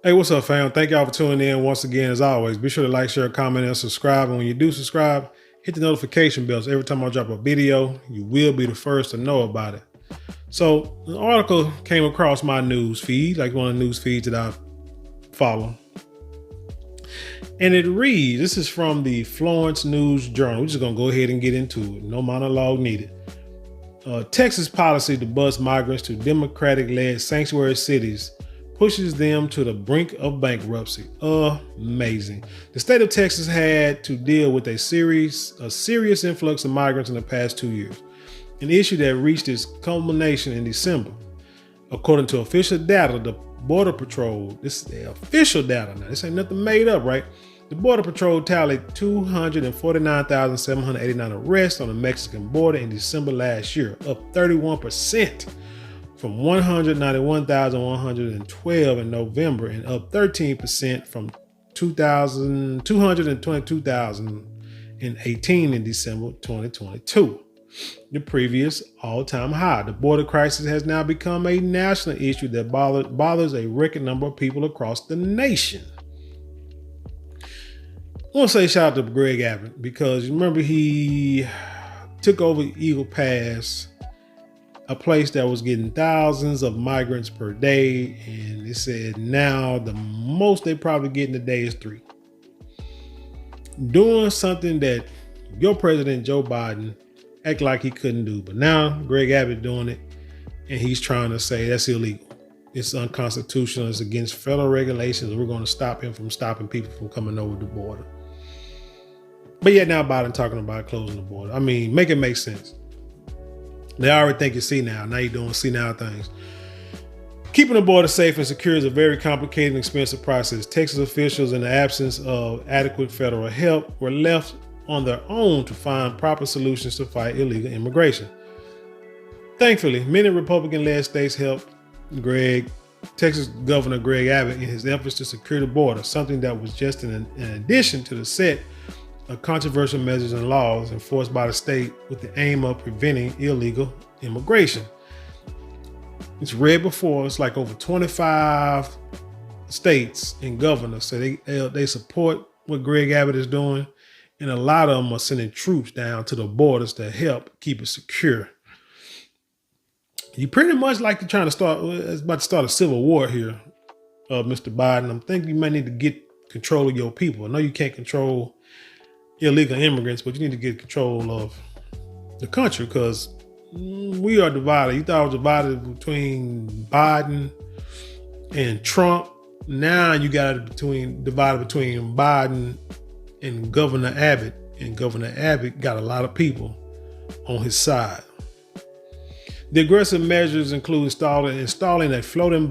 Hey, what's up, fam? Thank y'all for tuning in once again. As always, be sure to like, share, comment, and subscribe. And when you do subscribe, hit the notification bell. So every time I drop a video, you will be the first to know about it. So an article came across my news feed, like one of the news feeds that I follow. And it reads, this is from the Florence News Journal. We're just going to go ahead and get into it. No monologue needed. Texas policy to bus migrants to Democratic-led sanctuary cities pushes them to the brink of bankruptcy. Amazing. The state of Texas had to deal with a serious influx of migrants in the past 2 years, an issue that reached its culmination in December. According to official data, the Border Patrol, this is the official data now, this ain't nothing made up, right? The Border Patrol tallied 249,789 arrests on the Mexican border in December last year, up 31%. From 191,112 in November and up 13% from 222,018 in December 2022, the previous all-time high. The border crisis has now become a national issue that bothers a record number of people across the nation. I want to say shout out to Greg Abbott because you remember he took over Eagle Pass, a place that was getting thousands of migrants per day. And they said now the most they probably get in a day is 3. Doing something that your president, Joe Biden, act like he couldn't do. But now Greg Abbott doing it and he's trying to say that's illegal. It's unconstitutional. It's against federal regulations. We're going to stop him from stopping people from coming over the border. But yet now Biden talking about closing the border. I mean, make it make sense. They already think it's senile. Now you're doing senile things. Keeping the border safe and secure is a very complicated and expensive process. Texas officials, in the absence of adequate federal help, were left on their own to find proper solutions to fight illegal immigration. Thankfully, many Republican-led states helped Texas Governor Greg Abbott in his efforts to secure the border, something that was just an addition to the set of controversial measures and laws enforced by the state with the aim of preventing illegal immigration. It's read before. It's like over 25 states and governors say they support what Greg Abbott is doing, and a lot of them are sending troops down to the borders to help keep it secure. You pretty much like you're about to start a civil war here, Mr. Biden. I'm thinking you might need to get control of your people. I know you can't control illegal immigrants, but you need to get control of the country because we are divided. You thought it was divided between Biden and Trump. Now you got it divided between Biden and Governor Abbott, and Governor Abbott got a lot of people on his side. The aggressive measures include installing a floating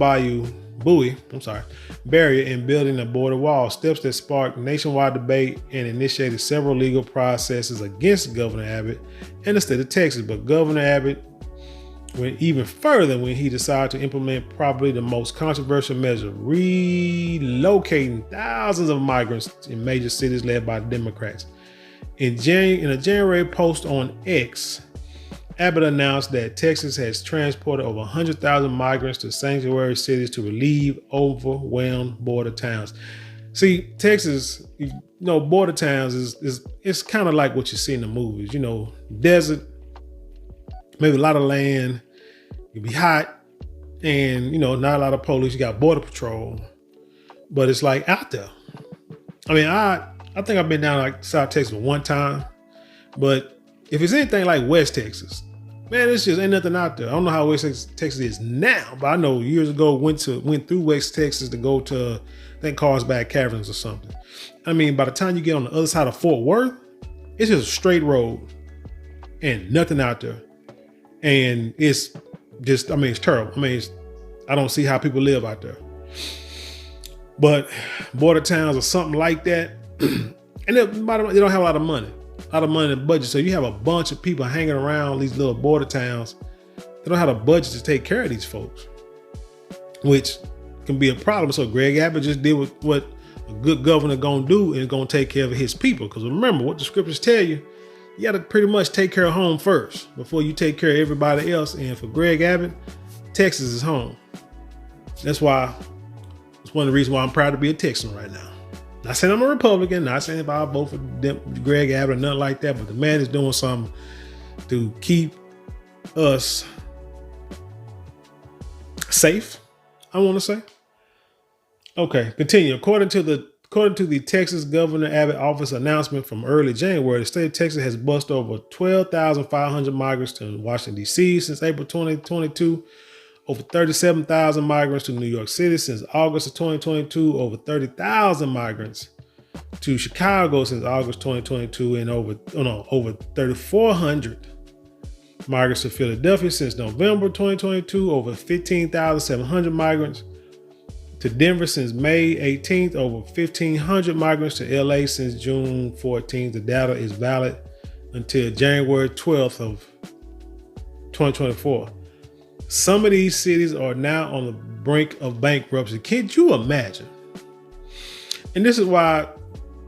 barrier and building a border wall, steps that sparked nationwide debate and initiated several legal processes against Governor Abbott and the state of Texas. But Governor Abbott went even further when he decided to implement probably the most controversial measure, relocating thousands of migrants in major cities led by Democrats. In a January post on X, Abbott announced that Texas has transported over 100,000 migrants to sanctuary cities to relieve overwhelmed border towns. See, Texas, border towns is kind of like what you see in the movies. Desert, maybe a lot of land, it'll be hot, and not a lot of police. You got border patrol, but it's like out there. I mean, I think I've been down like South Texas one time, but if it's anything like West Texas, man, it's just ain't nothing out there. I don't know how West Texas is now, but I know years ago went through West Texas to go to, I think, Carlsbad Caverns or something. I mean, by the time you get on the other side of Fort Worth, it's just a straight road and nothing out there. And it's just, it's terrible. I don't see how people live out there. But border towns or something like that, and they don't have a lot of money. In the budget. So you have a bunch of people hanging around these little border towns. They don't have a budget to take care of these folks, which can be a problem. So Greg Abbott just did what a good governor gonna do, and gonna take care of his people. Because remember what the scriptures tell you, you got to pretty much take care of home first before you take care of everybody else. And for Greg Abbott, Texas is home. That's why It's one of the reasons why I'm proud to be a Texan right now. Not saying I'm a Republican, not saying if I'll vote for Greg Abbott or nothing like that, but the man is doing something to keep us safe, I want to say. Okay, continue. According to the Texas Governor Abbott office announcement from early January, the state of Texas has bused over 12,500 migrants to Washington, D.C. since April 2022, over 37,000 migrants to New York City since August of 2022, over 30,000 migrants to Chicago since August 2022, and over 3,400 migrants to Philadelphia since November 2022, over 15,700 migrants to Denver since May 18th, over 1,500 migrants to LA since June 14th. The data is valid until January 12th of 2024. Some of these cities are now on the brink of bankruptcy. Can you imagine? And this is why,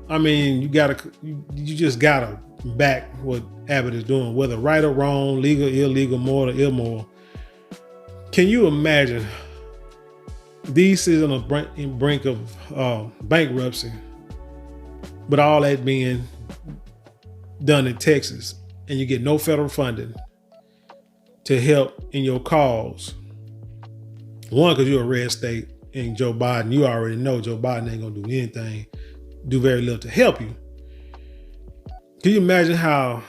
I mean, you just gotta back what Abbott is doing, whether right or wrong, legal, illegal, moral, or immoral. Can you imagine these cities on the brink of bankruptcy, but all that being done in Texas, and you get no federal funding to help in your cause? One, because you're a red state, and Joe Biden, you already know Joe Biden ain't gonna do anything, do very little to help you. Can you imagine how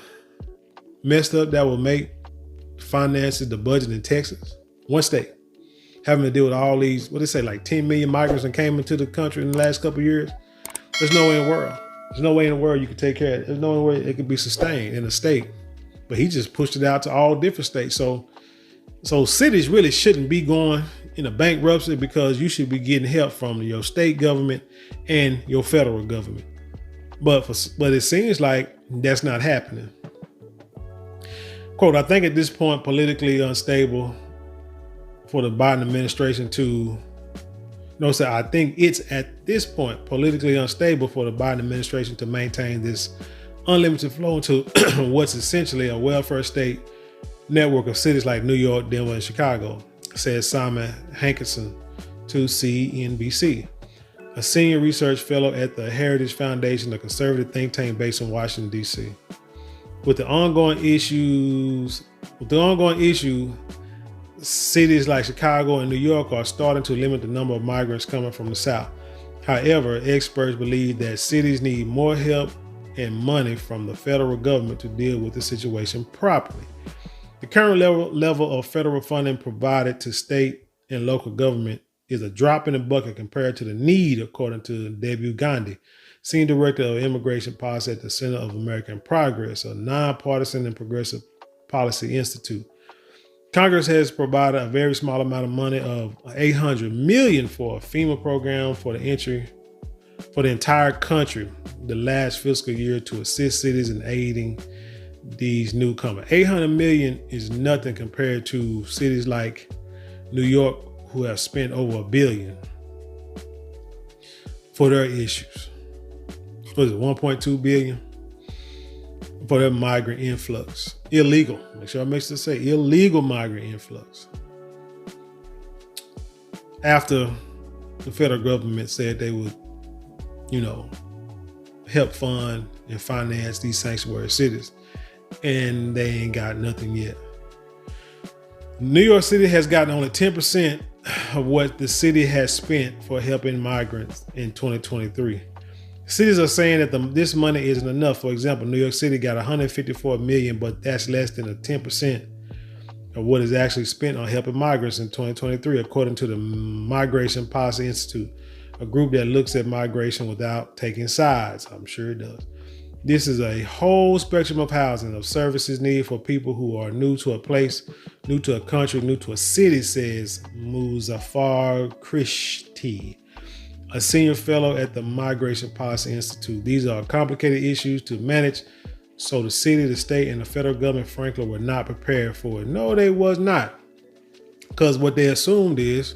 messed up that will make finances, the budget in Texas? One state having to deal with all these, what they say, like 10 million migrants that came into the country in the last couple of years. There's no way in the world. There's no way in the world you can take care of it. There's no way it could be sustained in a state. But he just pushed it out to all different states. So cities really shouldn't be going in a bankruptcy, because you should be getting help from your state government and your federal government. But it seems like that's not happening. Quote, I think at this point, politically unstable for the Biden administration to, I think it's at this point politically unstable for the Biden administration to maintain this unlimited flow into what's essentially a welfare state network of cities like New York, Denver, and Chicago, says Simon Hankinson to CNBC, a senior research fellow at the Heritage Foundation, a conservative think tank based in Washington, D.C. With the ongoing issue, cities like Chicago and New York are starting to limit the number of migrants coming from the South. However, experts believe that cities need more help and money from the federal government to deal with the situation properly. The current level of federal funding provided to state and local government is a drop in the bucket compared to the need, according to Debbie Gandhi, Senior Director of Immigration Policy at the Center of American Progress, a nonpartisan and progressive policy institute. Congress has provided a very small amount of money of $800 million for a FEMA program for the entire country the last fiscal year to assist cities in aiding these newcomers. $800 million is nothing compared to cities like New York, who have spent over $1 billion for their issues. What is it, $1.2 billion for their migrant influx? Illegal. Make sure I make sure to say illegal migrant influx. After the federal government said they would, help fund and finance these sanctuary cities, and they ain't got nothing yet. New York City has gotten only 10% of what the city has spent for helping migrants in 2023. Cities are saying that this money isn't enough. For example, New York City got $154 million, but that's less than a 10% of what is actually spent on helping migrants in 2023, according to the Migration Policy Institute, a group that looks at migration without taking sides. I'm sure it does. This is a whole spectrum of housing, of services needed for people who are new to a place, new to a country, new to a city, says Muzaffar Krishti, a senior fellow at the Migration Policy Institute. These are complicated issues to manage, so the city, the state, and the federal government, frankly, were not prepared for it. No, they was not. Because what they assumed is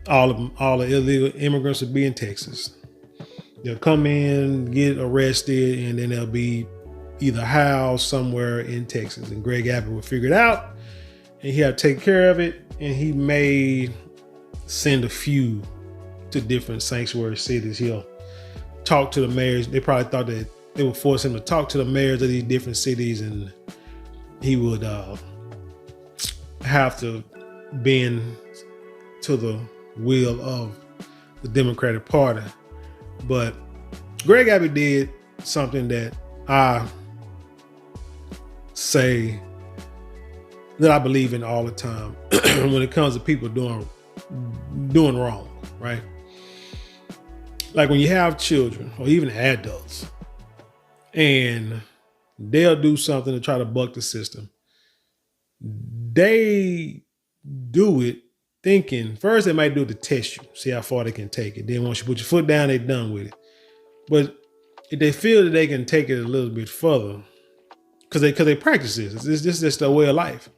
all the illegal immigrants would be in Texas. They'll come in, get arrested, and then they'll be either housed somewhere in Texas. And Greg Abbott would figure it out, and he had to take care of it. And he made send a few to different sanctuary cities. He'll talk to the mayors. They probably thought that they would force him to talk to the mayors of these different cities, and he would have to bend to the will of the Democratic Party. But Greg Abbott did something that I say that I believe in all the time when it comes to people doing wrong, right? Like when you have children or even adults and they'll do something to try to buck the system, they do it thinking, first they might do it to test you, see how far they can take it. Then once you put your foot down, they're done with it. But if they feel that they can take it a little bit further, because they practice this, it's just their way of life.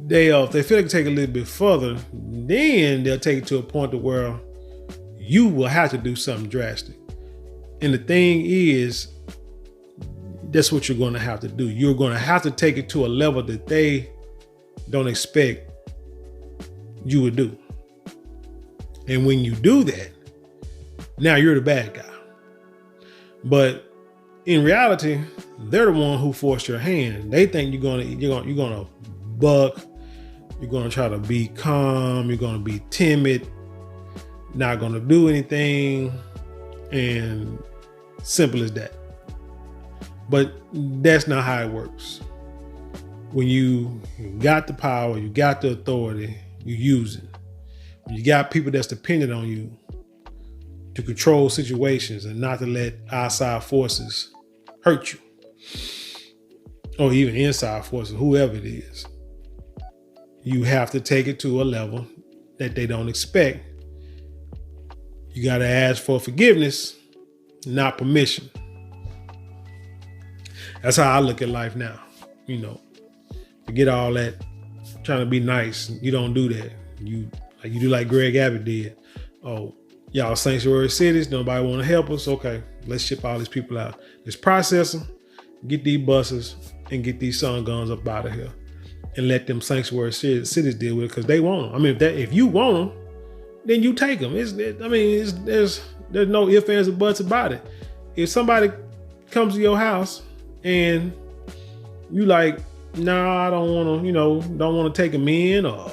If they feel they can take it a little bit further, then they'll take it to a point to where you will have to do something drastic. And the thing is, that's what you're going to have to do. You're going to have to take it to a level that they don't expect you would do. And when you do that, now you're the bad guy. But in reality, they're the one who forced your hand. They think you're gonna buck. You're gonna try to be calm. You're gonna be timid. Not gonna do anything, and simple as that. But that's not how it works. When you got the power, you got the authority, you use it. When you got people that's dependent on you to control situations and not to let outside forces hurt you, or even inside forces, whoever it is, you have to take it to a level that they don't expect. You got to ask for forgiveness, not permission. That's how I look at life now. Forget all that trying to be nice. You don't do that. You do like Greg Abbott did. Oh, y'all sanctuary cities, nobody want to help us. Okay, let's ship all these people out. Let's process them, get these buses, and get these sun guns up out of here, and let them sanctuary cities deal with it because they want them. I mean, if you want them, then you take them. There's no ifs, ands, or buts about it. If somebody comes to your house and you like, nah, I don't want to, don't want to take them in, or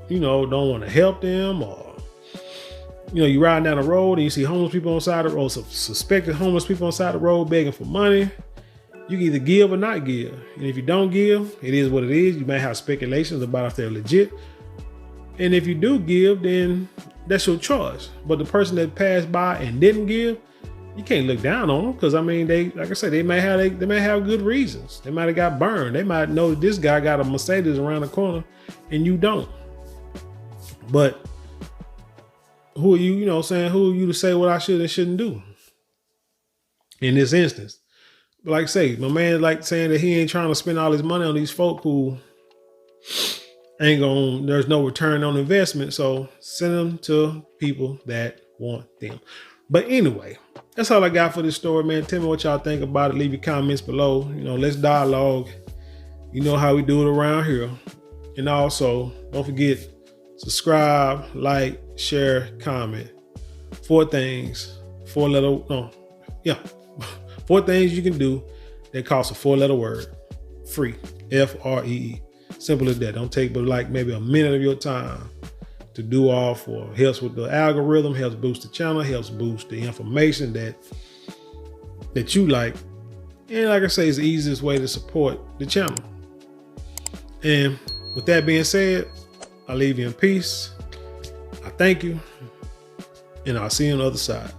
don't want to help them, or you riding down the road and you see homeless people on the side of the road, suspected homeless people on the side of the road begging for money. You can either give or not give. And if you don't give, it is what it is. You may have speculations about if they're legit. And if you do give, then that's your choice. But the person that passed by and didn't give, you can't look down on them because they, like I said, they may have good reasons. They might have got burned. They might know that this guy got a Mercedes around the corner and you don't. But who are you, who are you to say what I should and shouldn't do in this instance? But like I say, my man like saying that he ain't trying to spend all his money on these folk who there's no return on investment. So send them to people that want them. But anyway, that's all I got for this story, man. Tell me what y'all think about it. Leave your comments below. Let's dialogue. You know how we do it around here. And also, don't forget, subscribe, like, share, comment. 4 things you can do that cost a 4-letter word. Free. FREE. Simple as that. Don't take but like maybe a minute of your time to do all for. Helps with the algorithm, helps boost the channel, helps boost the information that you like. And like I say, it's the easiest way to support the channel. And with that being said, I leave you in peace. I thank you, and I'll see you on the other side.